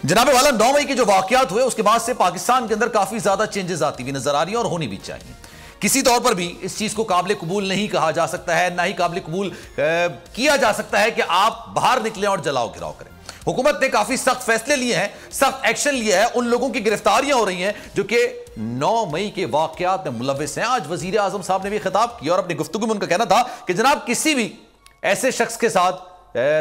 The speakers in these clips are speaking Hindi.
जनाब वाला 9 मई के जो वाकयात हुए उसके बाद से पाकिस्तान के अंदर काफी ज्यादा चेंजेस आती हुई नजर आ रही है और होनी भी चाहिए। किसी तौर पर भी इस चीज को काबिल कबूल नहीं कहा जा सकता है, ना ही काबिल कबूल किया जा सकता है कि आप बाहर निकलें और जलाओ गिराओ करें। हुकूमत ने काफी सख्त फैसले लिए हैं, सख्त एक्शन लिया है। उन लोगों की गिरफ्तारियां हो रही हैं जो कि 9 मई के वाकयात में मुलव्विस हैं। आज वजीर आजम साहब ने भी खिताब किया और अपनी गुफ्तगू में उनका कहना था कि जनाब किसी भी ऐसे शख्स के साथ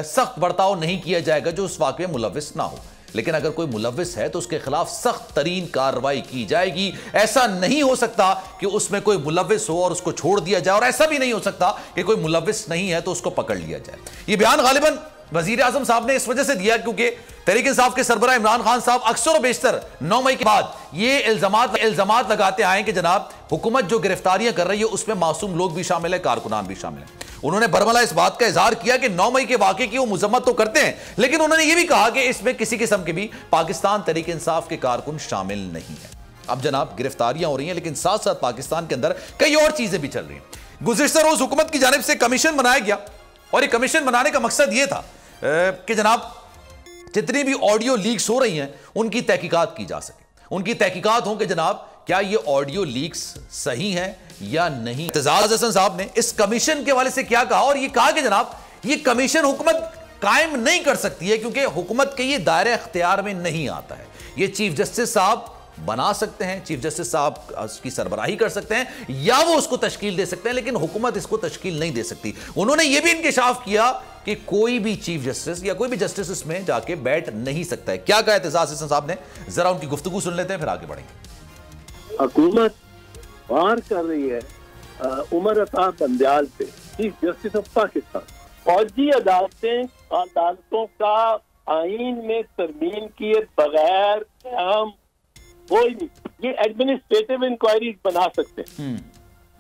सख्त बर्ताव नहीं किया जाएगा जो उस वाकये में मुलव्विस ना हो, लेकिन अगर कोई मुलव्विस है तो उसके खिलाफ सख्त तरीन कार्रवाई की जाएगी। ऐसा नहीं हो सकता कि उसमें कोई मुलव्विस हो और उसको छोड़ दिया जाए, और ऐसा भी नहीं हो सकता कि कोई मुलव्विस नहीं है तो उसको पकड़ लिया जाए। यह बयान गालिबन वजीर आजम साहब ने इस वजह से दिया क्योंकि तहरीक इंसाफ के सरबराह इमरान खान साहब अक्सर और बेशतर 9 मई के बाद ये इल्जामात लगाते आए कि जनाब हुकूमत जो गिरफ्तारियां कर रही है उसमें मासूम लोग भी शामिल है, कारकुनान भी शामिल है। उन्होंने बरमला इस बात का इजहार किया कि 9 मई के वाकये की वो मजम्मत तो करते हैं, लेकिन उन्होंने यह भी कहा कि इसमें किसी किस्म के भी पाकिस्तान तहरीक इंसाफ के कारकुन शामिल नहीं है। अब जनाब गिरफ्तारियां हो रही हैं, लेकिन साथ साथ पाकिस्तान के अंदर कई और चीजें भी चल रही हैं। गुज़िश्ता रोज हुकूमत की जानिब से कमीशन बनाया गया और ये कमीशन बनाने का मकसद यह था कि जनाब जितनी भी ऑडियो लीक्स हो रही हैं उनकी तहकीकात की जा सके। उनकी तहकीकात हो कि जनाब क्या ये ऑडियो लीक्स सही हैं या नहीं। इत्तेजाज हसन साहब ने इस कमीशन के हवाले से क्या कहा, और ये कहा कि जनाब ये कमीशन हुकूमत कायम नहीं कर सकती है क्योंकि हुकूमत के ये दायरे इख्तियार में नहीं आता है। ये चीफ जस्टिस साहब बना सकते हैं, चीफ जस्टिस साहब उसकी सरबराही कर सकते हैं या वो उसको तश्कील दे सकते हैं, लेकिन हुकूमत इसको तश्कील नहीं दे सकती। उन्होंने ये भी इंकिशाफ किया कि कोई भी चीफ जस्टिस या कोई भी जस्टिस इसमें जाके बैठ नहीं सकता है। क्या कहा इत्तेजाज हसन साहब ने, जरा उनकी गुफ्तगू सुन लेते हैं फिर आगे बढ़ेंगे। हुकूमत वार कर रही है उमर अता बंदयाल पे, चीफ जस्टिस ऑफ पाकिस्तान। फौजी अदालतों का आइन में तरमीम किए बगैर हम कोई नहीं, ये एडमिनिस्ट्रेटिव इंक्वायरी बना सकते हैं,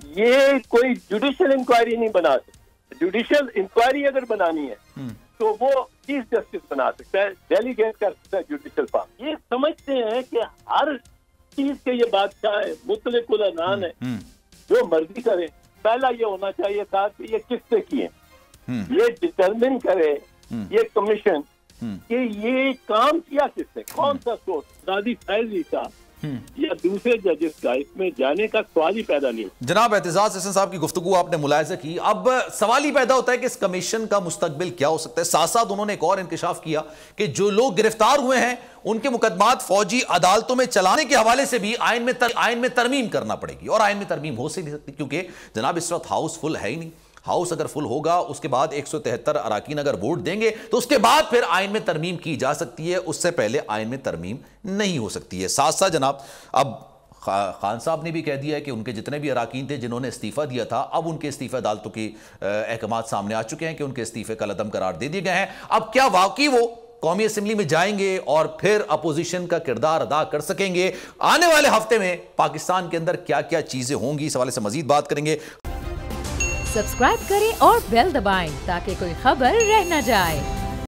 ये कोई जुडिशियल इंक्वायरी नहीं बना सकते। जुडिशियल इंक्वायरी अगर बनानी है तो वो चीफ जस्टिस बना सकता है, डेलीगेट कर सकता है जुडिशियल पावर। ये समझते हैं कि हर चीज के ये बादशाह है, मुतलकुल अनान है, जो मर्जी करे। पहला ये होना चाहिए था कि ये किससे किए, ये डिटरमिन करे ये कमीशन कि ये काम किया किसने, कौन सा सोर्स, दादी फैजली का या दूसरे जजेस का, इसमें जाने का सवाल ही पैदा नहीं। जनाब एतजाज हसन साहब की गुफ्तगू आपने मुलाहिजा की। अब सवाल ही पैदा होता है कि इस कमीशन का मुस्तकबिल क्या हो सकता है। साथ साथ उन्होंने एक और इंकिशाफ किया कि जो लोग गिरफ्तार हुए हैं उनके मुकदमात फौजी अदालतों में चलाने के हवाले से भी आइन में तरमीम करना पड़ेगी, और आइन में तरमीम हो नहीं सकती क्योंकि जनाब इस वक्त हाउस फुल है ही नहीं। हाउस अगर फुल होगा उसके बाद 173 अराकीन अगर वोट देंगे तो उसके बाद फिर आइन में तरमीम की जा सकती है, उससे पहले आइन में तरमीम नहीं हो सकती है। साथ साथ जनाब अब खान साहब ने भी कह दिया है कि उनके जितने भी अराकीन थे जिन्होंने इस्तीफा दिया था, अब उनके इस्तीफे अदालतों की अहकामात सामने आ चुके हैं कि उनके इस्तीफे कलअदम करार दे दिए गए हैं। अब क्या वाकई वो कौमी असम्बली में जाएंगे और फिर अपोजिशन का किरदार अदा कर सकेंगे? आने वाले हफ्ते में पाकिस्तान के अंदर क्या क्या चीजें होंगी, इस हवाले से मजीद बात करेंगे। सब्सक्राइब करें और बेल दबाएं ताकि कोई खबर रह न जाए।